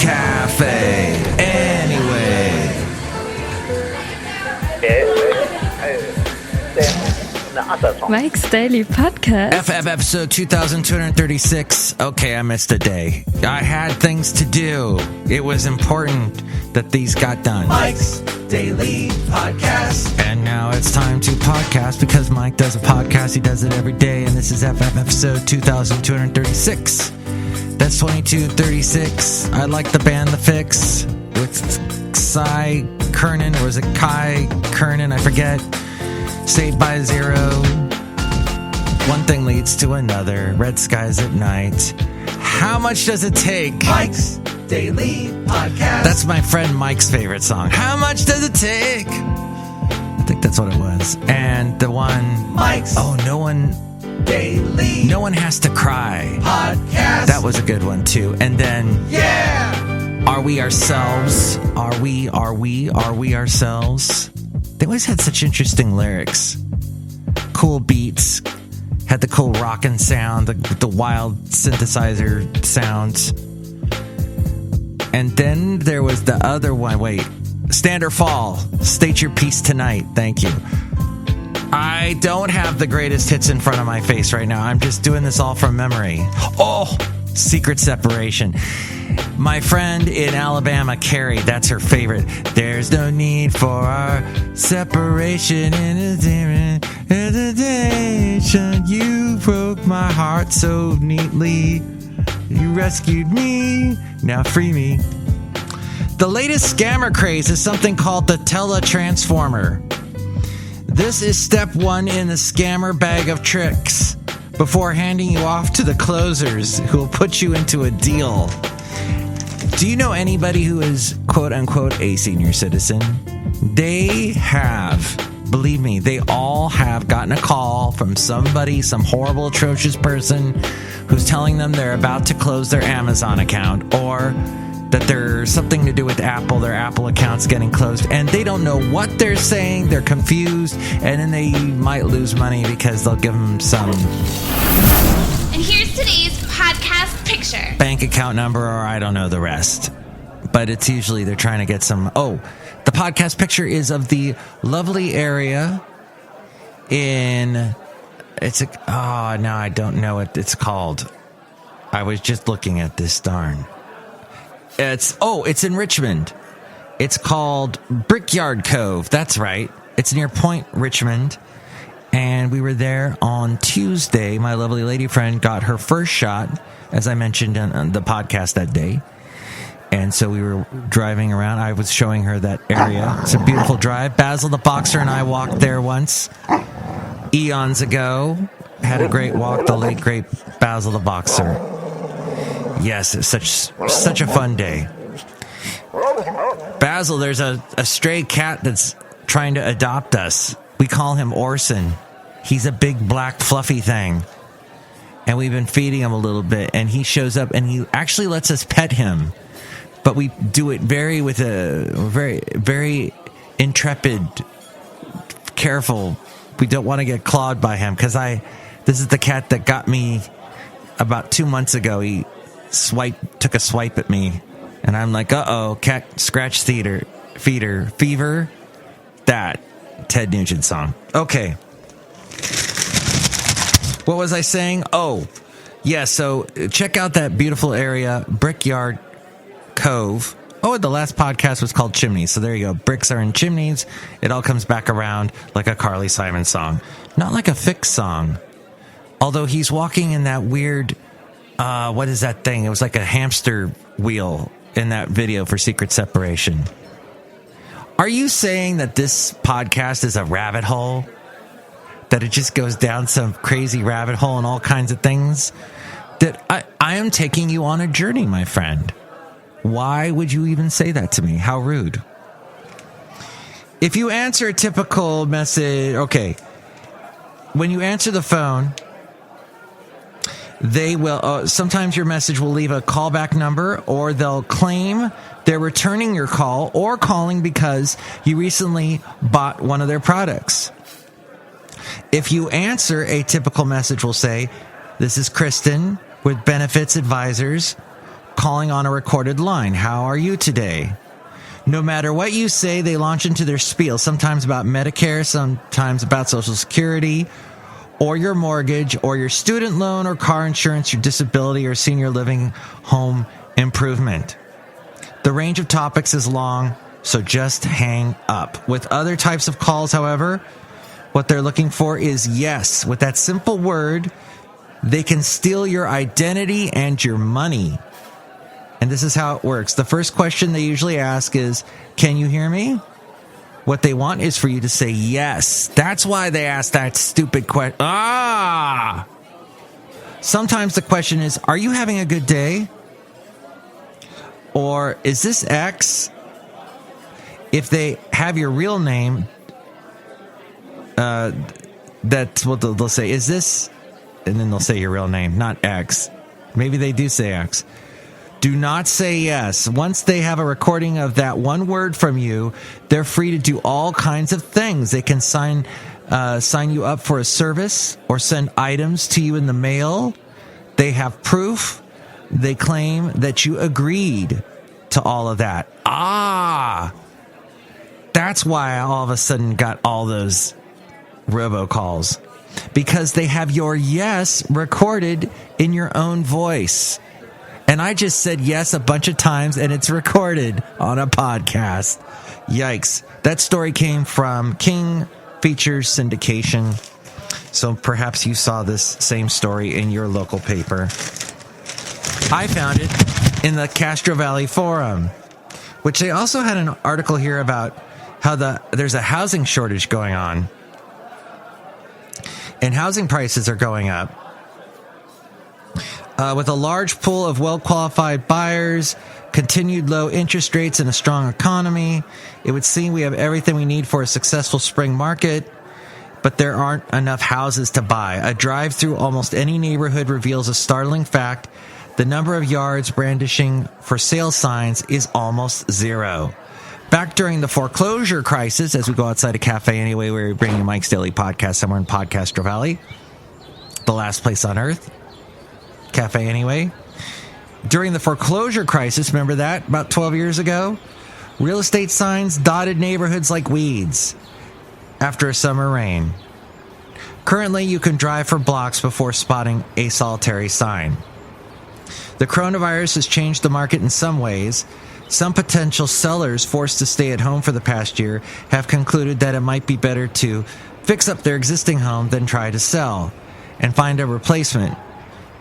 cafe. Anyway. Mike's Daily Podcast. FF episode 2236. Okay, I missed a day. I had things to do. It was important that these got done. Mike's Daily Podcast. And now it's time to podcast because Mike does a podcast. He does it every day. And this is FF episode 2236. That's 2236. I like the band The Fix with Cy Kernan, or was it Kai Kernan? I forget. Saved by Zero. One thing leads to another. Red skies at night. How much does it take? Mike's Daily Podcast. That's my friend Mike's favorite song. How much does it take? I think that's what it was. And the one... Mike's no one Daily. No one has to cry. Podcast. That was a good one too. And then... Yeah! Are we ourselves? Are we ourselves? They always had such interesting lyrics. Cool beats. Had the cool rockin' sound, the wild synthesizer sounds. And then there was the other one. Wait. Stand or Fall. State Your Piece Tonight. Thank you. I don't have the greatest hits in front of my face right now. I'm just doing this all from memory. Oh, Secret Separation. My friend in Alabama, Carrie, that's her favorite. There's no need for our separation in a hesitation. You broke my heart so neatly. You rescued me. Now free me. The latest scammer craze is something called the teletransformer. This is step one in the scammer bag of tricks before handing you off to the closers who will put you into a deal. Do you know anybody who is quote-unquote a senior citizen? They have, believe me, they all have gotten a call from somebody, some horrible, atrocious person who's telling them they're about to close their Amazon account or that there's something to do with Apple, their Apple account's getting closed, and they don't know what they're saying, they're confused, and then they might lose money because they'll give them some... And here's today's podcast picture. Bank account number, or I don't know the rest. But it's usually they're trying to get some... Oh, the podcast picture is of the lovely area in... now I don't know what it's called. I was just looking at this, darn. It's in Richmond. It's called Brickyard Cove. That's right. It's near Point Richmond. And we were there on Tuesday. My lovely lady friend got her first shot, as I mentioned on the podcast that day. And so we were driving around. I was showing her that area. It's a beautiful drive. Basil the Boxer and I walked there once, eons ago. Had a great walk, the late, great Basil the Boxer. Yes, it's such a fun day. Basil, there's a stray cat that's trying to adopt us. We call him Orson. He's a big black fluffy thing. And we've been feeding him a little bit. And he shows up and he actually lets us pet him. But we do it very intrepid, careful. We don't want to get clawed by him. Because this is the cat that got me about 2 months ago. He took a swipe at me. And I'm like, uh-oh, cat scratch fever. That Ted Nugent song. Okay. What was I saying? Oh, yeah, so check out that beautiful area, Brickyard Cove. Oh, the last podcast was called Chimneys, so there you go. Bricks are in chimneys. It all comes back around like a Carly Simon song. Not like a Fix song. Although he's walking in that weird, what is that thing? It was like a hamster wheel in that video for Secret Separation. Are you saying that this podcast is a rabbit hole? That it just goes down some crazy rabbit hole and all kinds of things? That I am taking you on a journey, my friend. Why would you even say that to me? How rude. If you answer a typical message, okay. When you answer the phone, they will, sometimes your message will leave a callback number, or they'll claim they're returning your call or calling because you recently bought one of their products. If you answer, a typical message will say, "This is Kristen with Benefits Advisors. calling on a recorded line. How are you today? No matter what you say, they launch into their spiel, sometimes about Medicare, sometimes about Social Security, or your mortgage, or your student loan, or car insurance, your disability, or senior living home improvement. The range of topics is long, so just hang up. With other types of calls, however, what they're looking for is yes. With that simple word, they can steal your identity and your money. And this is how it works. The first question they usually ask is, can you hear me? What they want is for you to say yes. That's why they ask that stupid question. Sometimes the question is, are you having a good day? Or is this X? If they have your real name, that's what they'll say. Is this? And then they'll say your real name, not X. Maybe they do say X. Do not say yes. Once they have a recording of that one word from you, they're free to do all kinds of things. They can sign you up for a service or send items to you in the mail. They have proof. They claim that you agreed to all of that. That's why I all of a sudden got all those robocalls. Because they have your yes recorded in your own voice. And I just said yes a bunch of times, and it's recorded on a podcast. Yikes. That story came from King Features Syndication. So perhaps you saw this same story in your local paper. I found it in the Castro Valley Forum, which they also had an article here about how there's a housing shortage going on. And housing prices are going up. With a large pool of well-qualified buyers, continued low interest rates, and a strong economy, it would seem we have everything we need for a successful spring market, but there aren't enough houses to buy. A drive through almost any neighborhood reveals a startling fact. The number of yards brandishing for sale signs is almost zero. Back during the foreclosure crisis, as we go outside a cafe anyway, we're bringing Mike's Daily Podcast somewhere in Podcastro Valley, the last place on earth. Cafe anyway. During the foreclosure crisis, remember that? About 12 years ago? Real estate signs dotted neighborhoods like weeds after a summer rain. Currently, you can drive for blocks before spotting a solitary sign. The coronavirus has changed the market in some ways. Some potential sellers forced to stay at home for the past year have concluded that it might be better to fix up their existing home than try to sell and find a replacement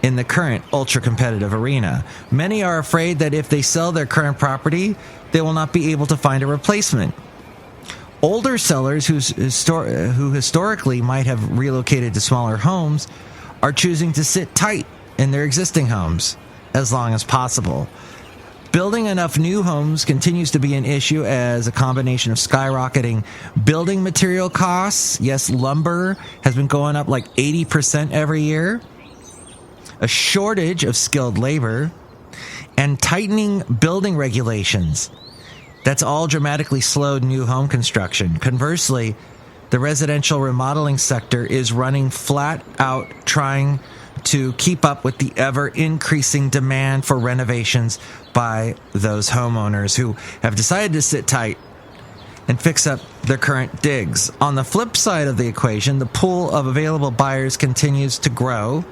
in the current ultra-competitive arena. Many are afraid that if they sell their current property, they will not be able to find a replacement. Older sellers who historically might have relocated to smaller homes are choosing to sit tight in their existing homes as long as possible. Building enough new homes continues to be an issue as a combination of skyrocketing building material costs. Yes, lumber has been going up like 80% every year. A shortage of skilled labor, and tightening building regulations. That's all dramatically slowed new home construction. Conversely, the residential remodeling sector is running flat out trying to keep up with the ever-increasing demand for renovations by those homeowners who have decided to sit tight and fix up their current digs. On the flip side of the equation, the pool of available buyers continues to grow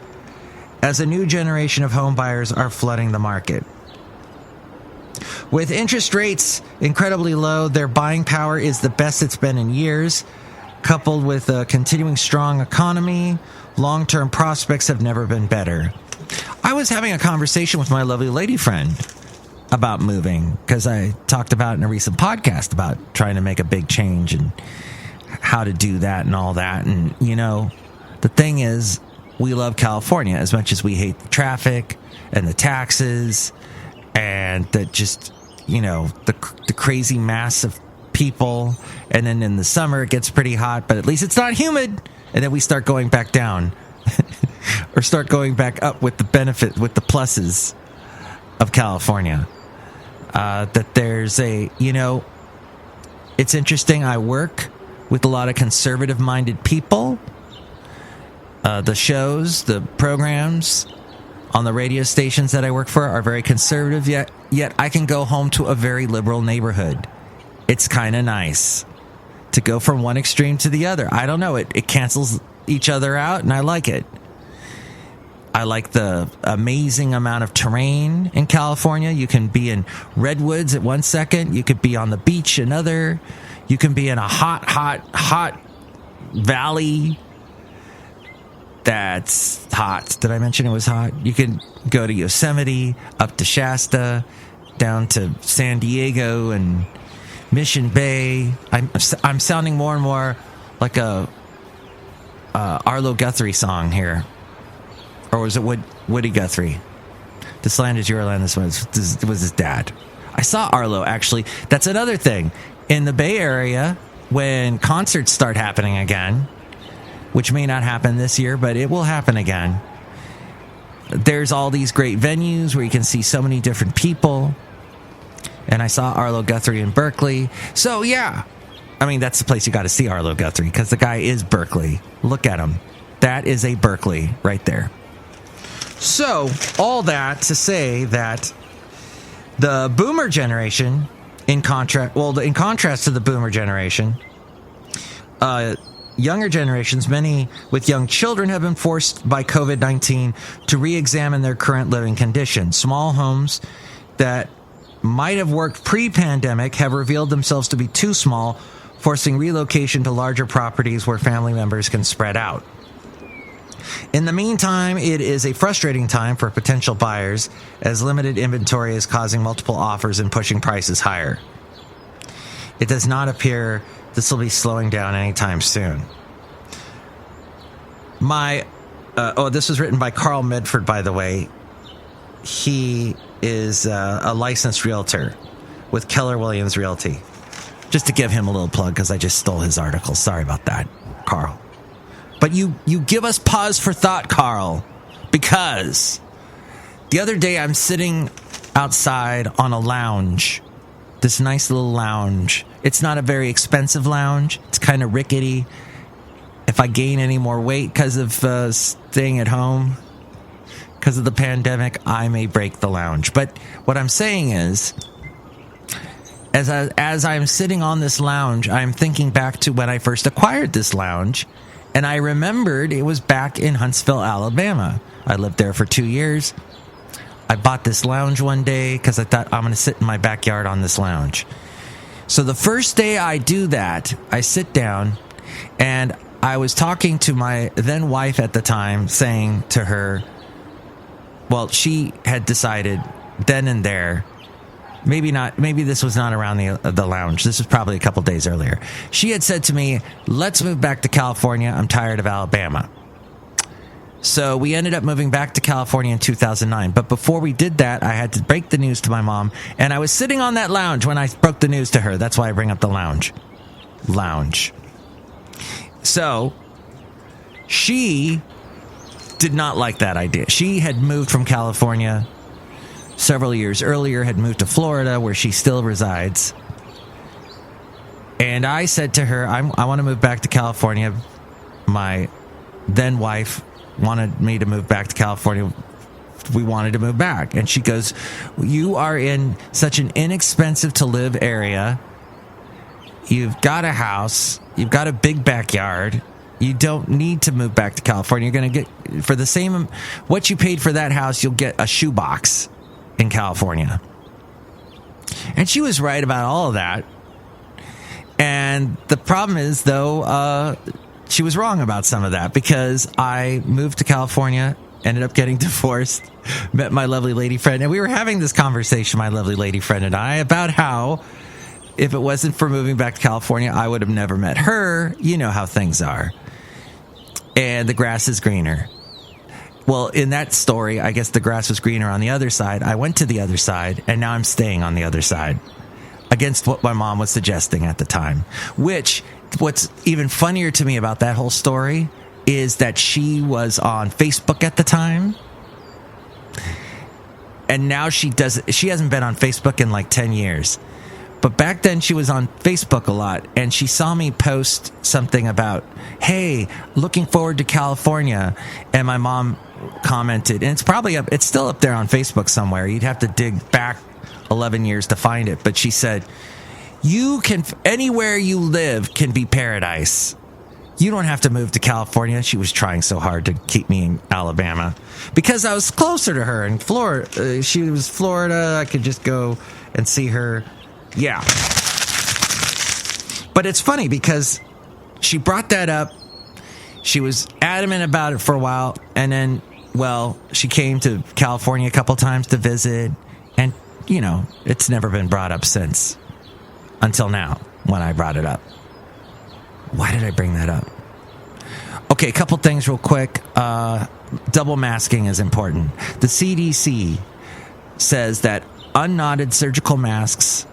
as a new generation of home buyers are flooding the market. With interest rates incredibly low, their buying power is the best it's been in years. Coupled with a continuing strong economy, long-term prospects have never been better. I was having a conversation with my lovely lady friend about moving, because I talked about in a recent podcast about trying to make a big change and how to do that and all that. And, you know, the thing is, we love California as much as we hate the traffic and the taxes and the just, you know, the crazy mass of people. And then in the summer it gets pretty hot, but at least it's not humid. And then we start going back down or start going back up with the benefit, with the pluses of California. That there's a, you know, it's interesting. I work with a lot of conservative minded people. The shows, the programs on the radio stations that I work for are very conservative, yet I can go home to a very liberal neighborhood. It's kind of nice to go from one extreme to the other. I don't know. It cancels each other out, and I like it. I like the amazing amount of terrain in California. You can be in redwoods at one second. You could be on the beach another. You can be in a hot valley that's hot. Did I mention it was hot? You can go to Yosemite, up to Shasta, down to San Diego and Mission Bay. I'm sounding more and more like a Arlo Guthrie song here. Or was it Woody Guthrie? This land is your land. This was his dad. I saw Arlo, actually. That's another thing. In the Bay Area, when concerts start happening again, which may not happen this year, but it will happen again, there's all these great venues where you can see so many different people. And I saw Arlo Guthrie in Berkeley. So, yeah. I mean, that's the place you got to see Arlo Guthrie, because the guy is Berkeley. Look at him. That is a Berkeley right there. So, all that to say that the boomer generation, in contrast to the boomer generation, younger generations, many with young children, have been forced by COVID-19 to re-examine their current living conditions. Small homes that might have worked pre-pandemic have revealed themselves to be too small, forcing relocation to larger properties where family members can spread out. In the meantime, it is a frustrating time for potential buyers, as limited inventory is causing multiple offers and pushing prices higher. It does not appear this will be slowing down anytime soon. This was written by Carl Medford, by the way. He is a licensed realtor with Keller Williams Realty. Just to give him a little plug, because I just stole his article. Sorry about that, Carl. But you give us pause for thought, Carl, because the other day I'm sitting outside on a lounge, this nice little lounge. It's not a very expensive lounge. It's kind of rickety. If I gain any more weight because of staying at home, because of the pandemic, I may break the lounge. But what I'm saying is, as I'm sitting on this lounge, I'm thinking back to when I first acquired this lounge. And I remembered it was back in Huntsville, Alabama. I lived there for 2 years. I bought this lounge one day because I thought I'm going to sit in my backyard on this lounge. So the first day I do that, I sit down, and I was talking to my then wife at the time, saying to her, well, she had decided then and there, maybe this was not around the lounge. This was probably a couple days earlier. She had said to me, let's move back to California. I'm tired of Alabama. So we ended up moving back to California in 2009. But before we did that, I had to break the news to my mom. And I was sitting on that lounge when I broke the news to her. That's why I bring up the lounge. So she did not like that idea. She had moved from California several years earlier, had moved to Florida, where she still resides. And I said to her, I want to move back to California. My then wife wanted me to move back to California. We wanted to move back. And she goes, you are in such an inexpensive to live area. You've got a house. You've got a big backyard. You don't need to move back to California. You're going to get, for the same, what you paid for that house, you'll get a shoebox in California. And she was right about all of that. And the problem is, though, she was wrong about some of that, because I moved to California, ended up getting divorced, met my lovely lady friend, and we were having this conversation, my lovely lady friend and I, about how if it wasn't for moving back to California, I would have never met her. You know how things are. And the grass is greener. Well, in that story, I guess the grass was greener on the other side. I went to the other side, and now I'm staying on the other side, against what my mom was suggesting at the time. What's even funnier to me about that whole story is that she was on Facebook at the time, and now she hasn't been on Facebook in like 10 years. But back then she was on Facebook a lot, and she saw me post something about, hey, looking forward to California. And my mom commented, and it's still up there on Facebook somewhere. You'd have to dig back 11 years to find it. But she said, anywhere you live can be paradise. You don't have to move to California. She was trying so hard to keep me in Alabama because I was closer to her in Florida. She was Florida. I could just go and see her. Yeah. But it's funny because she brought that up. She was adamant about it for a while. And then, she came to California a couple times to visit. And, it's never been brought up since. Until now, when I brought it up. Why did I bring that up? Okay, a couple things real quick. Double masking is important. The CDC says that unknotted surgical masks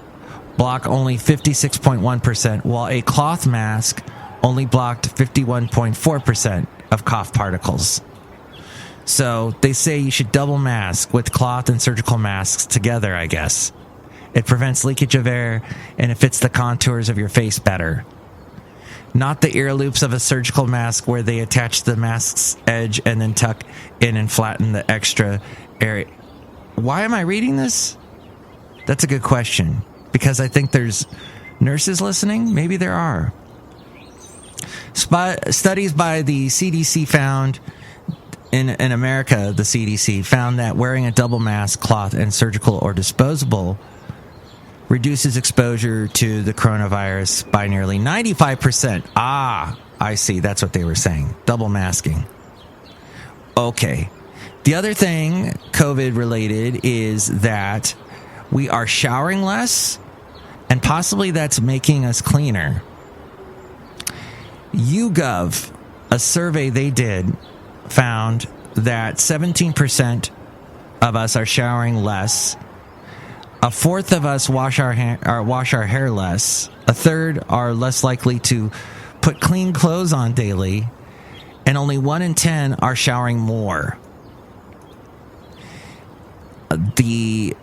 block only 56.1%, while a cloth mask only blocked 51.4% of cough particles. So they say you should double mask with cloth and surgical masks together, I guess. It prevents leakage of air, and it fits the contours of your face better. Not the ear loops of a surgical mask where they attach the mask's edge and then tuck in and flatten the extra area. Why am I reading this? That's a good question. Because I think there's nurses listening? Maybe there are. Studies by the CDC found, in America, the CDC found that wearing a double mask, cloth, and surgical or disposable reduces exposure to the coronavirus by nearly 95%. Ah, I see. That's what they were saying. Double masking. Okay. The other thing, COVID related, is that we are showering less, and possibly that's making us cleaner. YouGov, a survey they did, found that 17% of us are showering less. A fourth of us wash our hair less. A third are less likely to put clean clothes on daily. And only 1 in 10 are showering more. The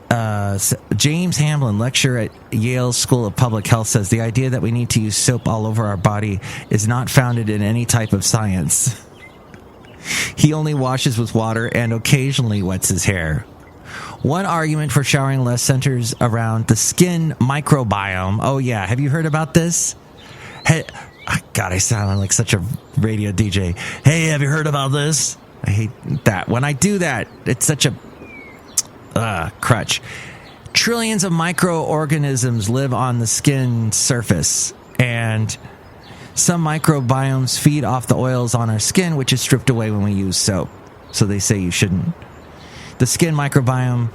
James Hamlin, lecturer at Yale School of Public Health, says the idea that we need to use soap all over our body is not founded in any type of science. He only washes with water and occasionally wets his hair. One argument for showering less centers around the skin microbiome. Oh, yeah. Have you heard about this? Hey, God, I sound like such a radio DJ. Hey, have you heard about this? I hate that. When I do that, it's such a crutch. Trillions of microorganisms live on the skin surface, and some microbiomes feed off the oils on our skin, which is stripped away when we use soap. So they say you shouldn't. The skin microbiome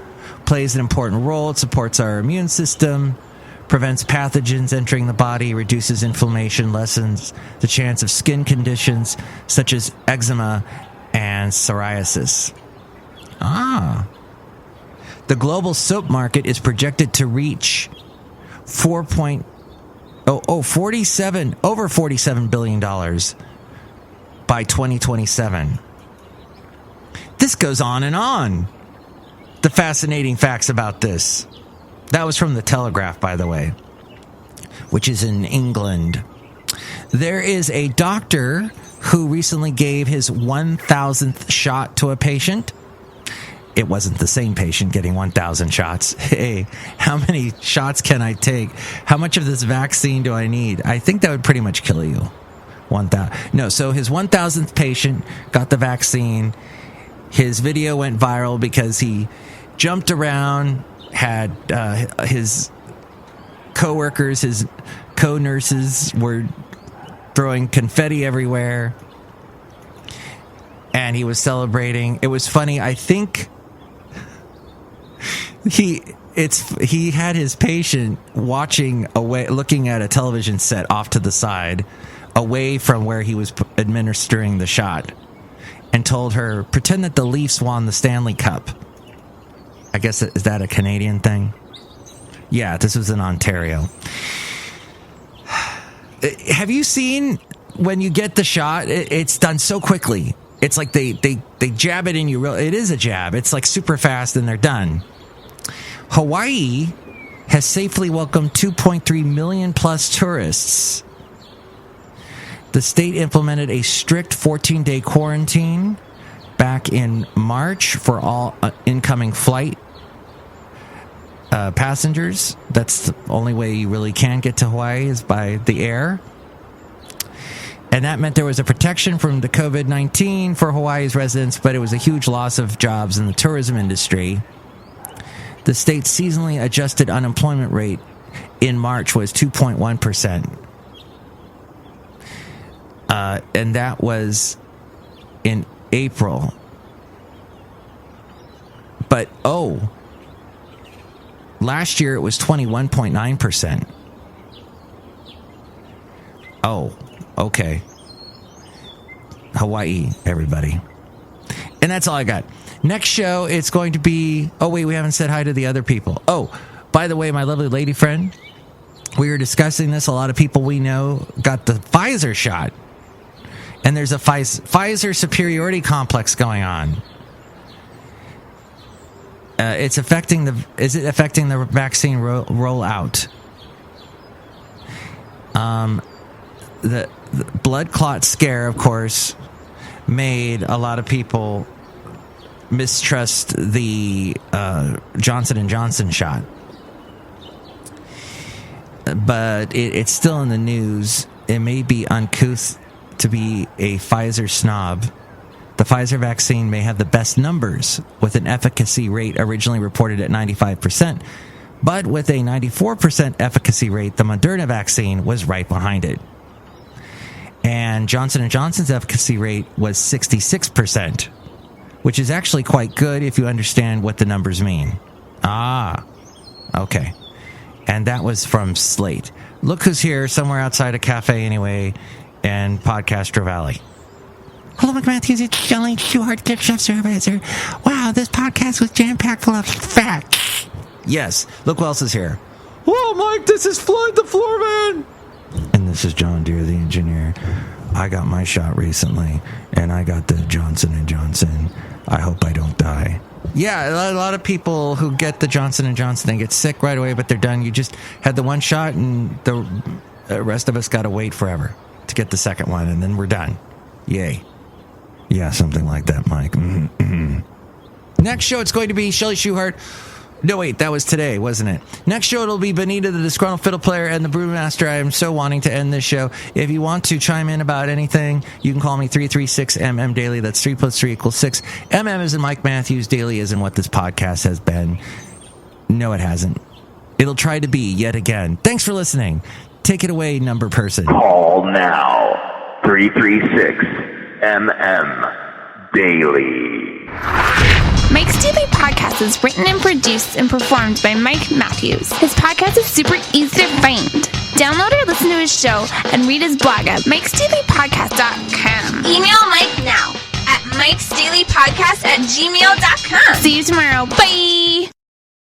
plays an important role. It supports our immune system, prevents pathogens entering the body, reduces inflammation, lessens the chance of skin conditions such as eczema and psoriasis. The global soap market is projected to reach over $47 billion by 2027. This goes on and on. The fascinating facts about this. That was from the Telegraph, by the way, which is in England. There is a doctor who recently gave his 1,000th shot to a patient. It wasn't the same patient getting 1,000 shots. Hey, how many shots can I take? How much of this vaccine do I need? I think that would pretty much kill you. 1,000. No, so his 1,000th patient got the vaccine. His video went viral because he jumped around, had his co-workers, his co-nurses were throwing confetti everywhere, and he was celebrating. It was funny. I think he had his patient watching away, looking at a television set off to the side, away from where he was administering the shot, and told her, pretend that the Leafs won the Stanley Cup. I guess, is that a Canadian thing? Yeah, this was in Ontario. Have you seen when you get the shot? It's done so quickly. It's like they jab it in you. It is a jab. It's like super fast and they're done. Hawaii has safely welcomed 2.3 million plus tourists. The state implemented a strict 14-day quarantine back in March for all incoming flight passengers. That's the only way you really can get to Hawaii is by the air. And that meant there was a protection from the COVID-19 for Hawaii's residents, but it was a huge loss of jobs in the tourism industry. The state's seasonally adjusted unemployment rate in March was 2.1%. And that was in April. But, last year it was 21.9%. Oh, okay. Hawaii, everybody. And that's all I got. Next show, it's going to be... Oh, wait, we haven't said hi to the other people. Oh, by the way, my lovely lady friend, we were discussing this. A lot of people we know got the Pfizer shot. And there's a Pfizer superiority complex going on. Is it affecting the vaccine rollout? The blood clot scare, of course, made a lot of people mistrust the Johnson & Johnson shot. But it's still in the news. It may be uncouth to be a Pfizer snob. The Pfizer vaccine may have the best numbers, with an efficacy rate originally reported at 95%. But with a 94% efficacy rate, the Moderna vaccine was right behind it. And Johnson & Johnson's efficacy rate was 66%, which is actually quite good if you understand what the numbers mean. Okay. And that was from Slate. Look who's here, somewhere outside a cafe anyway, in Podcaster Valley. Hello, Mike Matthews. It's Chely Shoehart, gift shop supervisor. Wow, this podcast was jam-packed full of facts. Yes. Look who else is here. Whoa, Mike, this is Floyd the Floorman. And this is John Deere, the engineer. I got my shot recently, and I got the Johnson & Johnson. I hope I don't die. Yeah, a lot of people who get the Johnson & Johnson, they get sick right away, but they're done. You just had the one shot, and the rest of us got to wait forever to get the second one, and then we're done. Yay. Yeah, something like that, Mike. Mm-hmm. Next show, it's going to be Chely Shoehart. No, wait, that was today, wasn't it? Next show, it'll be Benita, the Disgruntled Fiddle Player, and the Brewmaster. I am so wanting to end this show. If you want to chime in about anything, you can call me 336MM Daily. That's 3 + 3 = 6. MM is in Mike Matthews. Daily is in what this podcast has been. No, it hasn't. It'll try to be yet again. Thanks for listening. Take it away, number person. Call now. 336MM Daily. Mike's Daily Podcast is written and produced and performed by Mike Matthews. His podcast is super easy to find. Download or listen to his show and read his blog at MikesDailyPodcast.com. Email Mike now at MikesDailyPodcast@gmail.com. See you tomorrow. Bye!